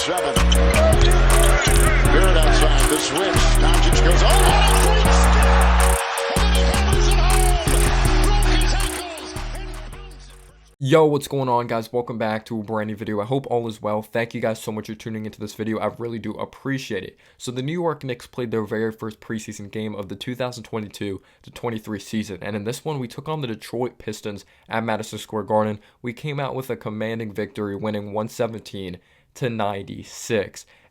7. Barrett outside the switch. Doncic goes all out. Great step. And then he hammers it home. Broke his ankles. Yo, what's going on, guys? Welcome back to a brand new video. I hope all is well. Thank you guys so much for tuning into this video. I really do appreciate it. So the New York Knicks played their very first preseason game of the 2022-23 season. And in this one, we took on the Detroit Pistons at Madison Square Garden. We came out with a commanding victory, winning 117-96.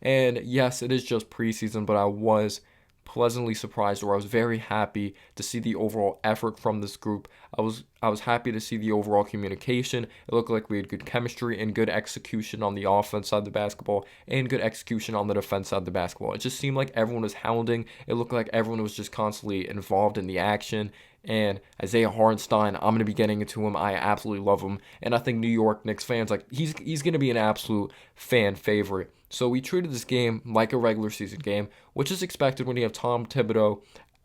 And yes, it is just preseason, but I was pleasantly surprised, or I was very happy to see the overall effort from this group. I was happy to see the overall communication. It looked like we had good chemistry and good execution on the offense side of the basketball and good execution on the defense side of the basketball. It just seemed like everyone was hounding. It looked like everyone was just constantly involved in the action. And Isaiah Hartenstein, I'm going to be getting into him. I absolutely love him. And I think New York Knicks fans, he's going to be an absolute fan favorite. So we treated this game like a regular season game, which is expected when you have Tom Thibodeau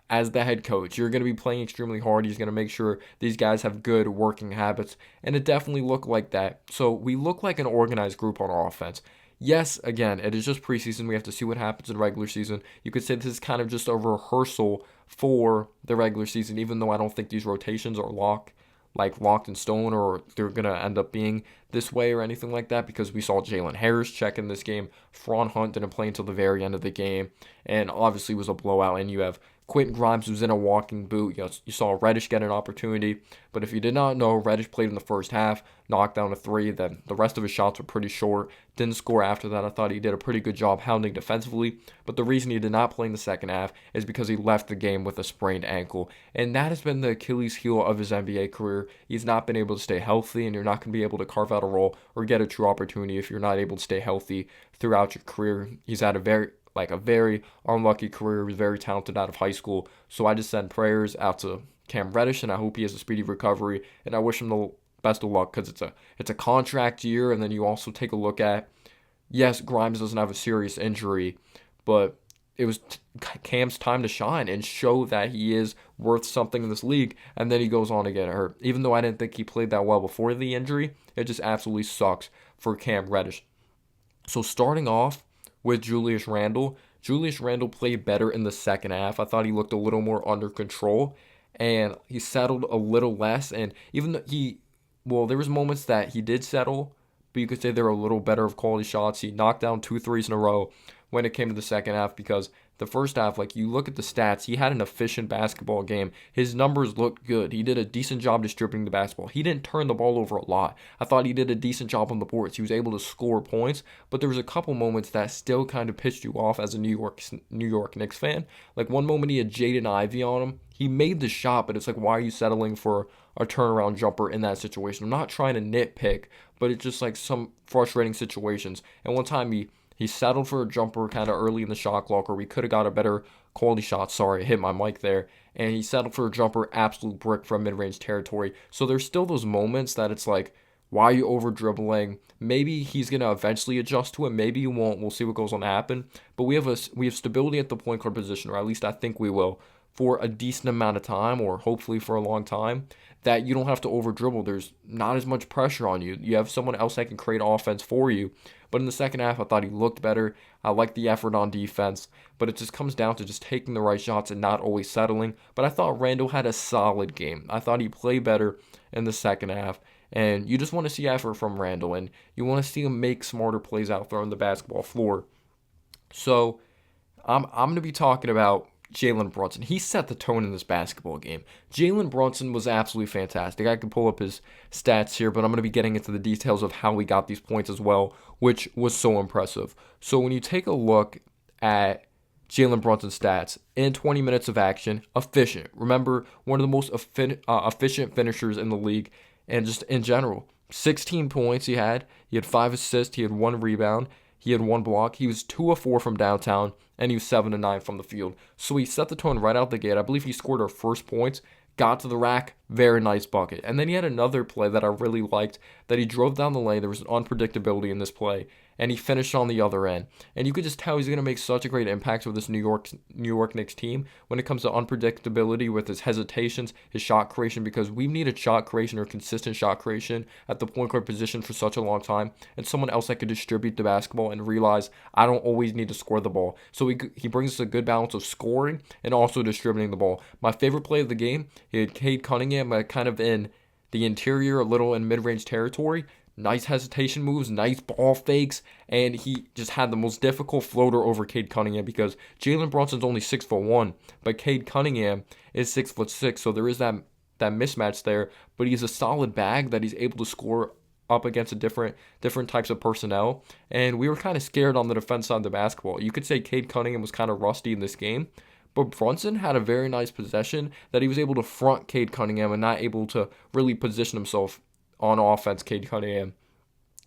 as the head coach. You're going to be playing extremely hard. He's going to make sure these guys have good working habits. And it definitely looked like that. So we look like an organized group on offense. Yes, again, it is just preseason. We have to see what happens in regular season. You could say this is kind of just a rehearsal for the regular season, even though I don't think these rotations are locked in stone, or they're going to end up being this way or anything like that, because we saw Jalen Harris check in this game. Fron Hunt didn't play until the very end of the game, and obviously it was a blowout, and you have Quentin Grimes, who's in a walking boot. You saw Reddish get an opportunity, but if you did not know, Reddish played in the first half, knocked down a three, then the rest of his shots were pretty short, didn't score after that. I thought he did a pretty good job hounding defensively, but the reason he did not play in the second half is because he left the game with a sprained ankle, and that has been the Achilles heel of his NBA career. He's not been able to stay healthy, and you're not going to be able to carve out a role or get a true opportunity if you're not able to stay healthy throughout your career. He's had a very unlucky career. He was very talented out of high school. So I just send prayers out to Cam Reddish, and I hope he has a speedy recovery. And I wish him the best of luck, because it's a contract year. And then you also take a look at, yes, Grimes doesn't have a serious injury, but it was Cam's time to shine and show that he is worth something in this league. And then he goes on to get hurt. Even though I didn't think he played that well before the injury, it just absolutely sucks for Cam Reddish. So starting off with Julius Randle. Julius Randle played better in the second half. I thought he looked a little more under control, and he settled a little less. And even though there was moments that he did settle, but you could say they were a little better of quality shots. He knocked down 2 threes in a row when it came to the second half, because the first half, you look at the stats, he had an efficient basketball game. His numbers looked good. He did a decent job distributing the basketball. He didn't turn the ball over a lot. I thought he did a decent job on the boards. He was able to score points, but there was a couple moments that still kind of pissed you off as a New York Knicks fan. Like one moment he had Jaden Ivey on him. He made the shot, but it's like, why are you settling for a turnaround jumper in that situation? I'm not trying to nitpick, but it's just like some frustrating situations. And one time he settled for a jumper kind of early in the shot clock, or we could have got a better quality shot. Sorry, I hit my mic there. And he settled for a jumper, absolute brick from mid-range territory. So there's still those moments that it's like, why are you over-dribbling? Maybe he's going to eventually adjust to it. Maybe he won't. We'll see what goes on to happen. But we have stability at the point guard position, or at least I think we will, for a decent amount of time, or hopefully for a long time, that you don't have to over-dribble. There's not as much pressure on you. You have someone else that can create offense for you. But in the second half, I thought he looked better. I liked the effort on defense. But it just comes down to just taking the right shots and not always settling. But I thought Randle had a solid game. I thought he played better in the second half. And you just want to see effort from Randle. And you want to see him make smarter plays out there on the basketball floor. So I'm going to be talking about Jalen Brunson. He set the tone in this basketball game. Jalen Brunson was absolutely fantastic. I can pull up his stats here, but I'm going to be getting into the details of how we got these points as well, which was so impressive. So when you take a look at Jalen Brunson's stats, in 20 minutes of action, efficient. Remember, one of the most efficient finishers in the league, and just in general. 16 points he had. He had 5 assists. He had 1 rebound. He had 1 block. He was 2 of 4 from downtown, and he was 7 of 9 from the field. So he set the tone right out the gate. I believe he scored our first points, got to the rack, Very nice bucket. And then he had another play that I really liked that he drove down the lane. There was an unpredictability in this play, and he finished on the other end. And you could just tell he's going to make such a great impact with this New York Knicks team when it comes to unpredictability with his hesitations, his shot creation, because we've needed shot creation or consistent shot creation at the point guard position for such a long time, and someone else that could distribute the basketball and realize I don't always need to score the ball. So he brings us a good balance of scoring and also distributing the ball. My favorite play of the game, he had Cade Cunningham kind of in the interior, a little in mid-range territory. Nice hesitation moves, nice ball fakes, and he just had the most difficult floater over Cade Cunningham because Jalen Brunson's only 6'1", but Cade Cunningham is 6'6", so there is that mismatch there. But he's a solid bag that he's able to score up against a different types of personnel, and we were kind of scared on the defense side of the basketball. You could say Cade Cunningham was kind of rusty in this game, but Brunson had a very nice possession that he was able to front Cade Cunningham and not able to really position himself on offense. Cade Cunningham,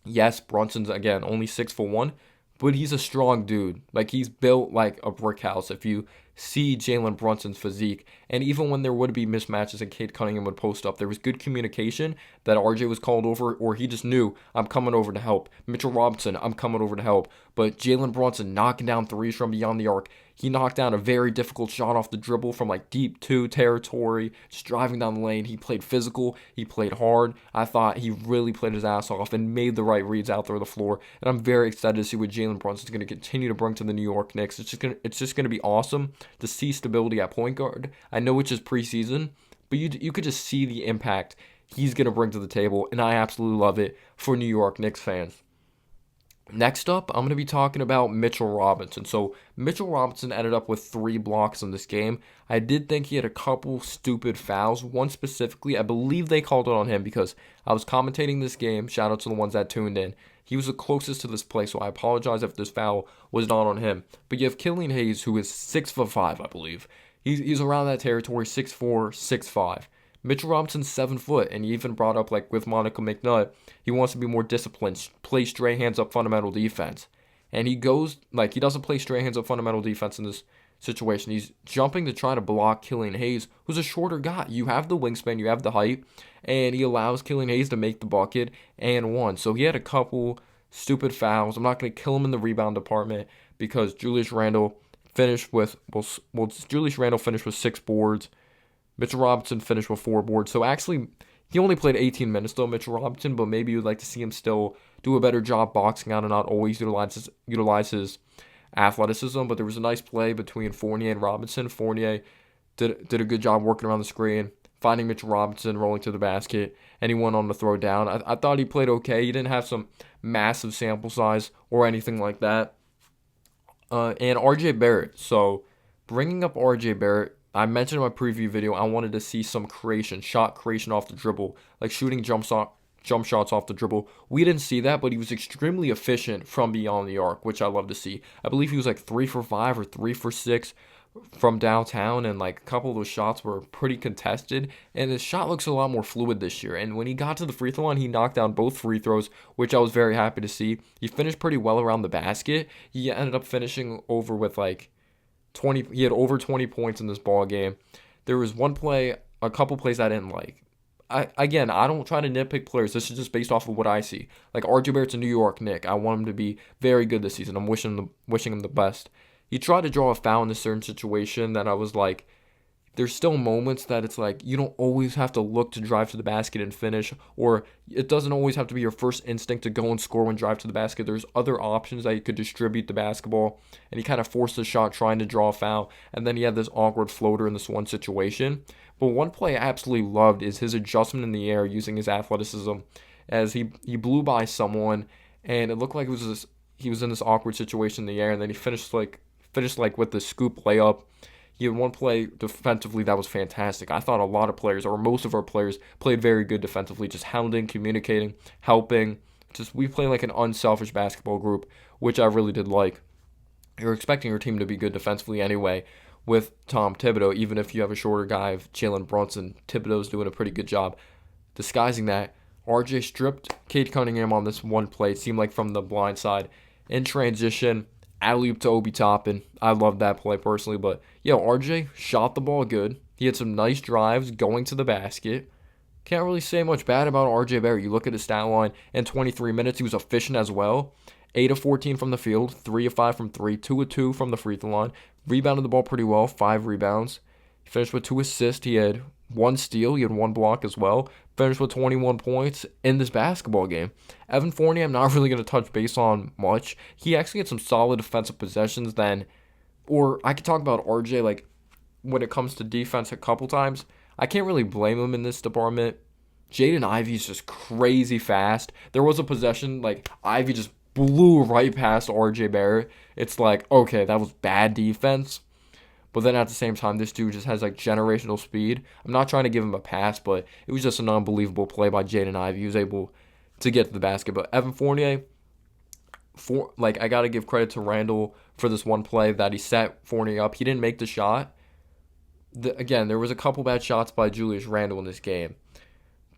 yes, Brunson's again only 6'1", but he's a strong dude. Like, he's built like a brick house. If you see Jalen Brunson's physique, and even when there would be mismatches and Cade Cunningham would post up, there was good communication that RJ was called over, or he just knew, I'm coming over to help. Mitchell Robinson, I'm coming over to help. But Jalen Brunson knocking down threes from beyond the arc. He knocked down a very difficult shot off the dribble from like deep 2 territory, just driving down the lane. He played physical. He played hard. I thought he really played his ass off and made the right reads out there on the floor. And I'm very excited to see what Jalen Brunson's going to continue to bring to the New York Knicks. It's just going to be awesome to see stability at point guard. I know it's just preseason, but you could just see the impact he's going to bring to the table, and I absolutely love it for New York Knicks fans. Next up, I'm going to be talking about Mitchell Robinson. So Mitchell Robinson ended up with 3 blocks in this game. I did think he had a couple stupid fouls. One specifically, I believe they called it on him because I was commentating this game. Shout out to the ones that tuned in. He was the closest to this play, so I apologize if this foul was not on him. But you have Killian Hayes, who is 6'5", I believe. He's around that territory, 6'4", 6'5". Mitchell Robinson's 7 foot, and he even brought up, like with Monica McNutt, he wants to be more disciplined, play straight hands up fundamental defense. And he doesn't play straight hands up fundamental defense in this situation. He's jumping to try to block Killian Hayes, who's a shorter guy. You have the wingspan, you have the height, and he allows Killian Hayes to make the bucket and one. So he had a couple stupid fouls. I'm not going to kill him in the rebound department because Julius Randle finished with 6 boards. Mitchell Robinson finished with 4 boards. So actually, he only played 18 minutes though, Mitchell Robinson, but maybe you'd like to see him still do a better job boxing out and not always utilize his athleticism. But there was a nice play between Fournier and Robinson. Fournier did a good job working around the screen, finding Mitchell Robinson, rolling to the basket, and he went on to throw down. I thought he played okay. He didn't have some massive sample size or anything like that. And RJ Barrett. So bringing up RJ Barrett, I mentioned in my preview video I wanted to see some shot creation off the dribble, like shooting jump shots off the dribble. We didn't see that, but he was extremely efficient from beyond the arc, which I love to see. I believe he was like 3 for 5 or 3 for 6 from downtown, and like a couple of those shots were pretty contested, and his shot looks a lot more fluid this year. And when he got to the free throw line, he knocked down both free throws, which I was very happy to see. He finished pretty well around the basket. He ended up finishing over with like 20. He had over 20 points in this ball game. There was a couple plays I didn't like. I don't try to nitpick players. This is just based off of what I see. Like RJ Barrett's a New York Knick. I want him to be very good this season. I'm wishing him the best. He tried to draw a foul in a certain situation that I was like, there's still moments that it's like you don't always have to look to drive to the basket and finish, or it doesn't always have to be your first instinct to go and score when drive to the basket. There's other options that you could distribute the basketball, and he kind of forced the shot trying to draw a foul, and then he had this awkward floater in this one situation. But one play I absolutely loved is his adjustment in the air using his athleticism, as he blew by someone, and it looked like he was in this awkward situation in the air, and then he finished like with the scoop layup. He had one play defensively that was fantastic. I thought a lot of players, or most of our players, played very good defensively, just hounding, communicating, helping. We play like an unselfish basketball group, which I really did like. You're expecting your team to be good defensively anyway with Tom Thibodeau, even if you have a shorter guy of Jalen Brunson. Thibodeau's doing a pretty good job disguising that. RJ stripped Cade Cunningham on this one play. It seemed like from the blind side. In transition, alley-oop to Obi Toppin. I love that play personally, but RJ shot the ball good, He had some nice drives going to the basket. Can't really say much bad about RJ Barrett. You look at his stat line, in 23 minutes, he was efficient as well. 8 of 14 from the field, 3 of 5 from 3, 2 of 2 from the free throw line. Rebounded the ball pretty well, 5 rebounds. He finished with 2 assists. He had 1 steal. He had 1 block as well. Finished with 21 points in this basketball game. Evan Fournier, I'm not really going to touch base on much. He actually had some solid defensive possessions then. Or I could talk about RJ, like, when it comes to defense a couple times. I can't really blame him in this department. Jaden Ivey's just crazy fast. There was a possession, like, Ivey just blew right past RJ Barrett. It's like, okay, that was bad defense. But then at the same time, this dude just has, like, generational speed. I'm not trying to give him a pass, but it was just an unbelievable play by Jaden Ivey. He was able to get to the basket. But Evan Fournier, I got to give credit to Randle for this one play that he set Fournier up. He didn't make the shot. Again, there was a couple bad shots by Julius Randle in this game.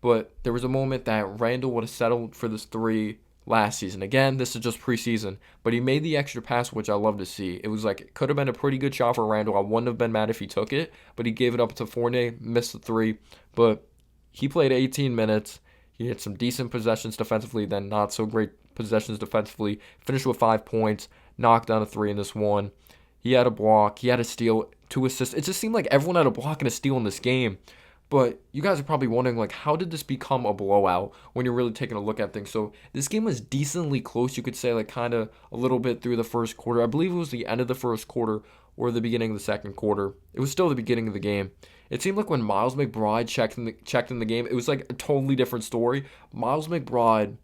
But there was a moment that Randle would have settled for this 3 last season. Again, this is just preseason. But he made the extra pass, which I love to see. It was like, it could have been a pretty good shot for Randle. I wouldn't have been mad if he took it. But he gave it up to Fournier, missed the 3. But he played 18 minutes. He had some decent possessions defensively, then not so great possessions defensively. Finished with 5 points, knocked down a 3 in this one. He had a block. He had a steal, 2 assists. It just seemed like everyone had a block and a steal in this game. But you guys are probably wondering, like, how did this become a blowout when you're really taking a look at things? So this game was decently close, you could say, like, kind of a little bit through the first quarter. I believe it was the end of the first quarter or the beginning of the second quarter. It was still the beginning of the game. It seemed like when Miles McBride checked in the game, it was like a totally different story. Miles McBride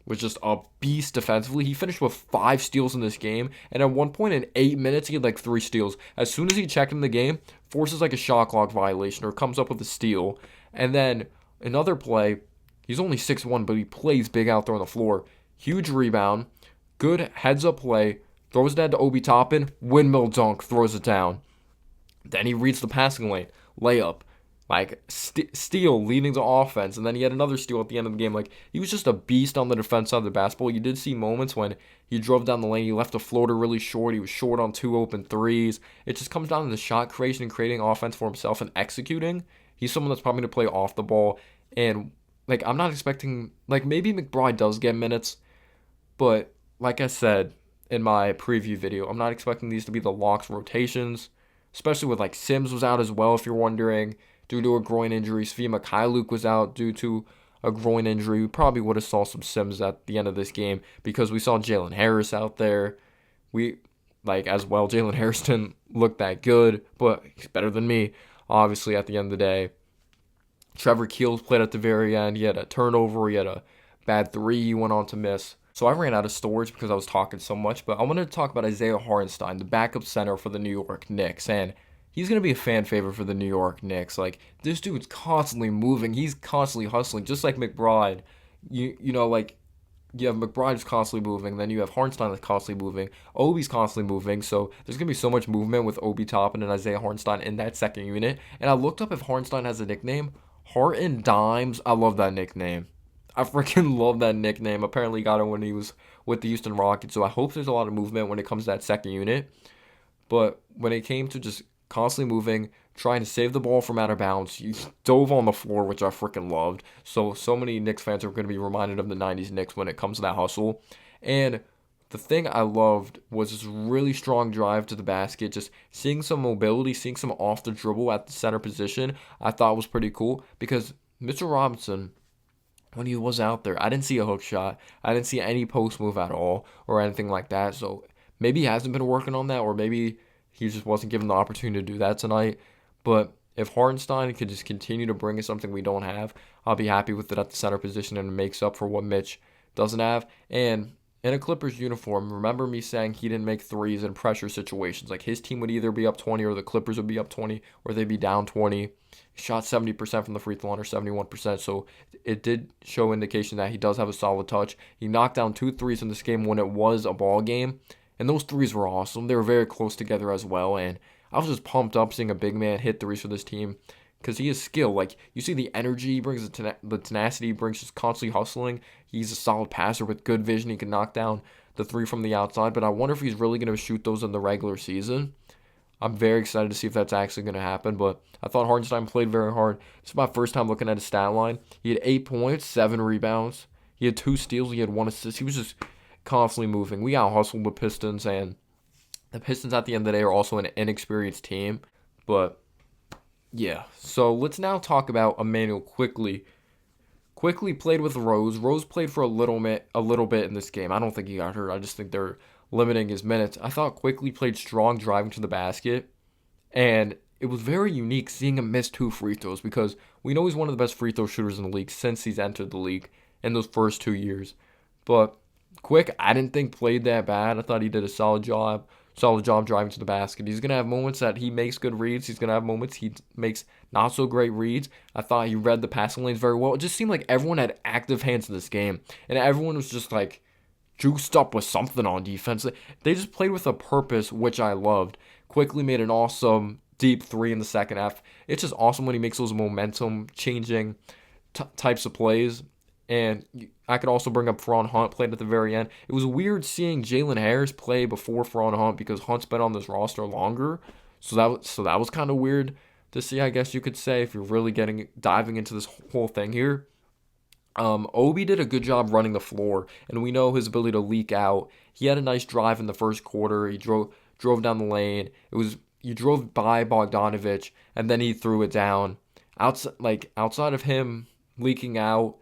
was just a beast defensively. He finished with 5 steals in this game, and at one point in 8 minutes, he had like 3 steals. As soon as he checked in the game, forces like a shot clock violation or comes up with a steal. And then another play, he's only 6'1", but he plays big out there on the floor. Huge rebound, good heads-up play, throws that to Obi Toppin, windmill dunk, throws it down. Then he reads the passing lane, layup. Like, steal leading to offense, and then he had another steal at the end of the game. Like, he was just a beast on the defense side of the basketball. You did see moments when he drove down the lane, he left a floater really short, he was short on 2 open threes. It just comes down to the shot creation and creating offense for himself and executing. He's someone that's probably going to play off the ball, and, like, I'm not expecting, like, maybe McBride does get minutes, but, like I said in my preview video, I'm not expecting these to be the locks rotations, especially with, like, Sims was out as well, if you're wondering, due to a groin injury. Svi Mikhailuk was out due to a groin injury. We probably would have saw some Sims at the end of this game because we saw Jalen Harris out there. As well, Jalen Harris didn't look that good, but he's better than me, obviously, at the end of the day. Trevor Keels played at the very end. He had a turnover. He had a bad 3 he went on to miss. So I ran out of storage because I was talking so much, but I wanted to talk about Isaiah Hartenstein, the backup center for the New York Knicks, and he's going to be a fan favorite for the New York Knicks. Like, this dude's constantly moving. He's constantly hustling, just like McBride. You have McBride who's constantly moving. Then you have Hartenstein that's constantly moving. Obi's constantly moving. So there's going to be so much movement with Obi Toppin and Isaiah Hartenstein in that second unit. And I looked up if Hartenstein has a nickname. Harten Dimes. I love that nickname. I freaking love that nickname. Apparently he got it when he was with the Houston Rockets. So I hope there's a lot of movement when it comes to that second unit. But when it came to just constantly moving, trying to save the ball from out of bounds. He dove on the floor, which I freaking loved. So many Knicks fans are going to be reminded of the 90s Knicks when it comes to that hustle. And the thing I loved was this really strong drive to the basket, just seeing some mobility, seeing some off the dribble at the center position, I thought was pretty cool because Mitchell Robinson, when he was out there, I didn't see a hook shot. I didn't see any post move at all or anything like that. So maybe he hasn't been working on that, or maybe he just wasn't given the opportunity to do that tonight. But if Hartenstein could just continue to bring us something we don't have, I'll be happy with it at the center position, and it makes up for what Mitch doesn't have. And in a Clippers uniform, remember me saying he didn't make threes in pressure situations. Like, his team would either be up 20 or the Clippers would be up 20 or they'd be down 20. He shot 70% from the free throw line or 71%. So it did show indication that he does have a solid touch. He knocked down 2 threes in this game when it was a ball game. And those threes were awesome. They were very close together as well. And I was just pumped up seeing a big man hit threes for this team because he has skill. Like, you see the energy he brings, the tenacity he brings, just constantly hustling. He's a solid passer with good vision. He can knock down the 3 from the outside. But I wonder if he's really going to shoot those in the regular season. I'm very excited to see if that's actually going to happen. But I thought Hartenstein played very hard. This is my first time looking at his stat line. He had 8 points, 7 rebounds. He had 2 steals. He had 1 assist. He was just constantly moving. We out-hustled the Pistons, and the Pistons at the end of the day are also an inexperienced team. But, yeah. So let's now talk about Emmanuel Quickley. Quickley played with Rose. Rose played for a little bit in this game. I don't think he got hurt. I just think they're limiting his minutes. I thought Quickley played strong driving to the basket, and it was very unique seeing him miss 2 free throws because we know he's one of the best free throw shooters in the league since he's entered the league in those first 2 years. But Quick, I didn't think played that bad. I thought he did a solid job driving to the basket. He's going to have moments that he makes good reads. He's going to have moments he makes not so great reads. I thought he read the passing lanes very well. It just seemed like everyone had active hands in this game, and everyone was just like juiced up with something on defense. They just played with a purpose, which I loved. Quickly made an awesome deep 3 in the second half. It's just awesome when he makes those momentum-changing types of plays. And I could also bring up Faron Hunt played at the very end. It was weird seeing Jalen Harris play before Faron Hunt because Hunt's been on this roster longer. So that was kind of weird to see, I guess you could say, if you're really diving into this whole thing here. Obi did a good job running the floor, and we know his ability to leak out. He had a nice drive in the first quarter. He drove down the lane. You drove by Bogdanovich, and then he threw it down. Outside of him leaking out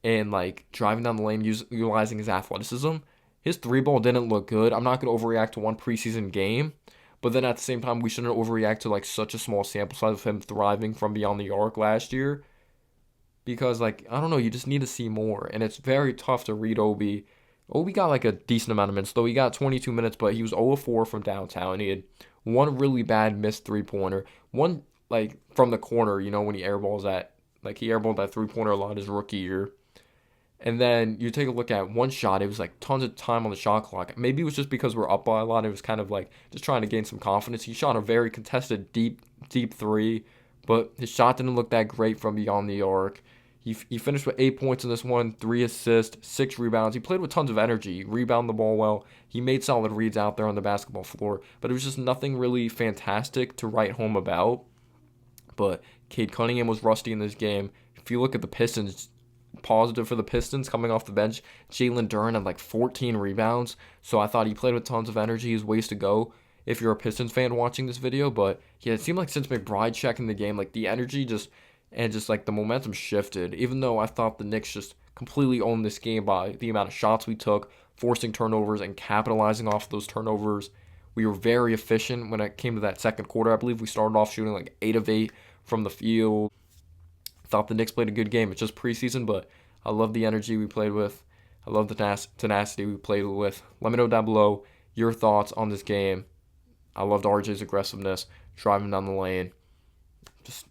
and driving down the lane, utilizing his athleticism, his 3-ball didn't look good. I'm not going to overreact to one preseason game, but then at the same time, we shouldn't overreact to such a small sample size of him thriving from beyond the arc last year. Because, I don't know, you just need to see more. And it's very tough to read Obi. Obi got, a decent amount of minutes, though he got 22 minutes, but he was 0-4 from downtown. He had one really bad missed 3-pointer. One, from the corner, when he airballs he airballed that 3-pointer a lot his rookie year. And then you take a look at one shot. It was, tons of time on the shot clock. Maybe it was just because we're up by a lot. It was kind of, just trying to gain some confidence. He shot a very contested, deep 3, but his shot didn't look that great from beyond the arc. He finished with 8 points in this one, 3 assists, 6 rebounds. He played with tons of energy. He rebounded the ball well. He made solid reads out there on the basketball floor. But it was just nothing really fantastic to write home about. But Cade Cunningham was rusty in this game. If you look at the Pistons, positive for the Pistons coming off the bench, Jalen Duren had 14 rebounds. So I thought he played with tons of energy. His ways to go if you're a Pistons fan watching this video. But yeah, it seemed like since McBride checking the game, the energy and the momentum shifted, even though I thought the Knicks just completely owned this game by the amount of shots we took, forcing turnovers and capitalizing off those turnovers. We were very efficient when it came to that second quarter. I believe we started off shooting 8 of 8 from the field. Thought the Knicks played a good game. It's just preseason, but I love the energy we played with. I love the tenacity we played with. Let me know down below your thoughts on this game. I loved RJ's aggressiveness, driving down the lane.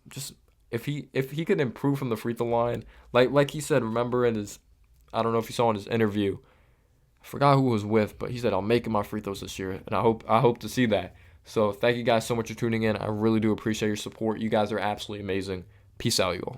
Just if he could improve from the free throw line, like he said, remember I don't know if you saw in his interview, I forgot who it was with, but he said, I'll make my free throws this year, and I hope to see that. So thank you guys so much for tuning in. I really do appreciate your support. You guys are absolutely amazing. Peace out, you all.